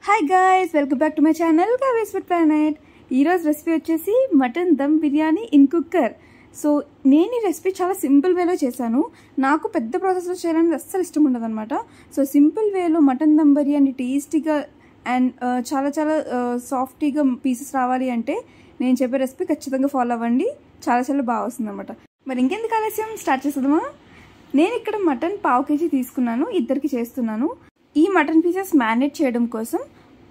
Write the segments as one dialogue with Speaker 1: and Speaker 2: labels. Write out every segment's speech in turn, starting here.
Speaker 1: Hi guys, welcome back to my channel Kavya's food planet. ఈరోజు recipe వచ్చేసి mutton dum biryani in cooker. So నేను ఈ recipe చాలా సింపుల్ వేలో చేశాను. నాకు పెద్ద ప్రాసెస్లో చేయాలని అస్సలు ఇష్టం ఉండదు అనమాట. సో సింపుల్ వేలో మటన్ దమ్ బిర్యానీ టేస్టీగా అండ్ చాలా చాలా సాఫ్టీగా పీసెస్ రావాలి అంటే నేను చెప్పే రెసిపీ ఖచ్చితంగా ఫాలో అవ్వండి. చాలా చాలా బాగా వస్తుంది అనమాట. మరి ఇంకెందుకు ఆలస్యం, స్టార్ట్ చేద్దామా? నేను ఇక్కడ మటన్ 1/2 kg తీసుకున్నాను, ఇద్దరికి చేస్తున్నాను. ఈ మటన్ పీసెస్ మ్యారినేట్ చేయడం కోసం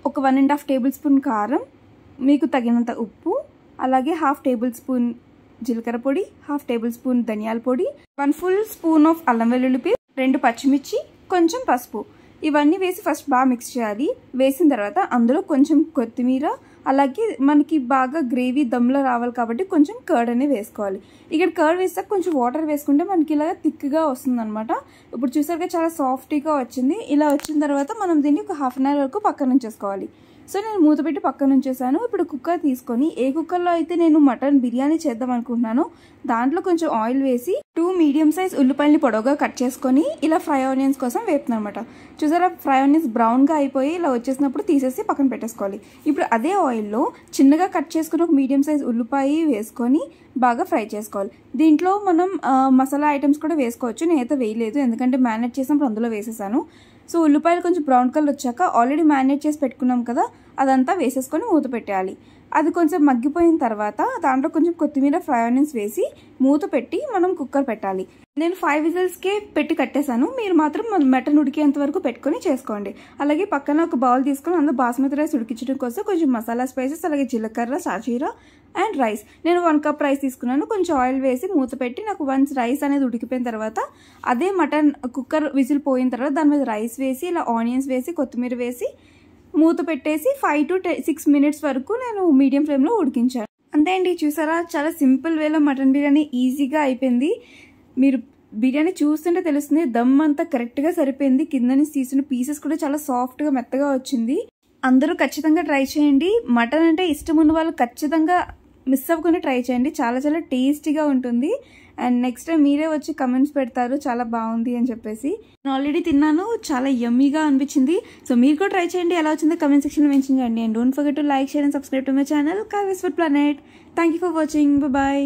Speaker 1: ఒక 1.5 టేబుల్ స్పూన్ కారం, మీకు తగినంత ఉప్పు, అలాగే 1/2 టేబుల్ స్పూన్ జీలకర్ర పొడి, 1/2 టేబుల్ స్పూన్ ధనియాల పొడి, 1 ఫుల్ స్పూన్ ఆఫ్ అల్లం వెల్లుల్లి పేస్ట్, 2 పచ్చిమిర్చి, కొంచెం పసుపు, ఇవన్నీ వేసి ఫస్ట్ బాగా మిక్స్ చేయాలి. వేసిన తర్వాత అందులో కొంచెం కొత్తిమీర, అలాగే మనకి బాగా గ్రేవీ దమ్లో రావాలి కాబట్టి కొంచెం కర్డ్ అనేది వేసుకోవాలి. ఇక్కడ కర్డ్ వేస్తే కొంచెం వాటర్ వేసుకుంటే మనకి ఇలాగ థిక్గా వస్తుంది అనమాట. ఇప్పుడు చూసారుగా చాలా సాఫ్టీగా వచ్చింది. ఇలా వచ్చిన తర్వాత మనం దీన్ని ఒక 1/2 అవర్ వరకు పక్కన ఉంచేసుకోవాలి. సో నేను మూత పెట్టి పక్కన ఉంచేసాను. ఇప్పుడు కుక్కర్ తీసుకొని ఏ కుక్కర్లో అయితే నేను మటన్ బిర్యానీ చేద్దాం అనుకుంటున్నానో దాంట్లో కొంచెం ఆయిల్ వేసి 2 మీడియం సైజ్ ఉల్లిపాయలని పొడవుగా కట్ చేసుకొని ఇలా ఫ్రై ఆనియన్స్ కోసం వేపుతాను అనమాట. చూసారా, ఫ్రై ఆనియన్స్ బ్రౌన్గా అయిపోయి ఇలా వచ్చేసినప్పుడు తీసేసి పక్కన పెట్టేసుకోవాలి. ఇప్పుడు అదే ఆయిల్లో చిన్నగా కట్ చేసుకుని ఒక మీడియం సైజ్ ఉల్లిపాయ వేసుకొని బాగా ఫ్రై చేసుకోవాలి. దీంట్లో మనం మసాలా ఐటమ్స్ కూడా వేసుకోవచ్చు. నేనైతే వేయలేదు, ఎందుకంటే మ్యారినేట్ చేసినప్పుడు అందులో వేసేసాను. సో ఉల్లిపాయలు కొంచెం బ్రౌన్ కలర్ వచ్చాక ఆల్రెడీ మ్యారినేట్ చేసి పెట్టుకున్నాం కదా, అదంతా వేసేసుకొని మూత పెట్టేయాలి. అది కొంచెం మగ్గిపోయిన తర్వాత దాంట్లో కొంచెం కొత్తిమీర, ఫ్రై ఆనియన్స్ వేసి మూత పెట్టి మనం కుక్కర్ పెట్టాలి. నేను 5 విజిల్స్కే పెట్టి కట్టేశాను. మీరు మాత్రం మటన్ ఉడికేంత వరకు పెట్టుకొని చేసుకోండి. అలాగే పక్కన ఒక బౌల్ తీసుకొని అందులో బాస్మతి రైస్ ఉడికించడం కోసం కొంచెం మసాలా స్పైసెస్, అలాగే జీలకర్ర, సాజీరా అండ్ రైస్. నేను 1 కప్ రైస్ తీసుకున్నాను. కొంచెం ఆయిల్ వేసి మూత పెట్టి నాకు వన్స్ రైస్ అనేది ఉడికిపోయిన తర్వాత అదే మటన్ కుక్కర్ విజిల్ పోయిన తర్వాత దాని మీద రైస్ వేసి ఇలా ఆనియన్స్ వేసి కొత్తిమీర వేసి మూత పెట్టేసి 5 to 6 మినిట్స్ వరకు నేను మీడియం ఫ్లేమ్లో ఉడికించాను. అంతే అండి. చూసారా, చాలా సింపుల్ వేలో మటన్ బిర్యానీ ఈజీగా అయిపోయింది. మీరు బిర్యానీ చూస్తుంటే తెలుస్తుంది, దమ్ అంతా కరెక్ట్గా సరిపోయింది. కింద నుంచి తీసిన పీసెస్ కూడా చాలా సాఫ్ట్గా మెత్తగా వచ్చింది. అందరూ ఖచ్చితంగా ట్రై చేయండి. మటన్ అంటే ఇష్టం ఉన్న వాళ్ళు ఖచ్చితంగా మిస్ అవ్వకుండా ట్రై చేయండి. చాలా చాలా టేస్టీగా ఉంటుంది. అండ్ నెక్స్ట్ టైం మీరే వచ్చి కమెంట్స్ పెడతారు చాలా బాగుంది అని చెప్పేసి. నేను ఆల్రెడీ తిన్నాను, చాలా యమ్మీగా అనిపించింది. సో మీరు కూడా ట్రై చేయండి. ఎలా వచ్చిందో కమెంట్ సెక్షన్లో మెన్షన్ చేయండి. And don't forget to like, share and subscribe to my channel Kavya's food planet. Thank you for watching. Bye.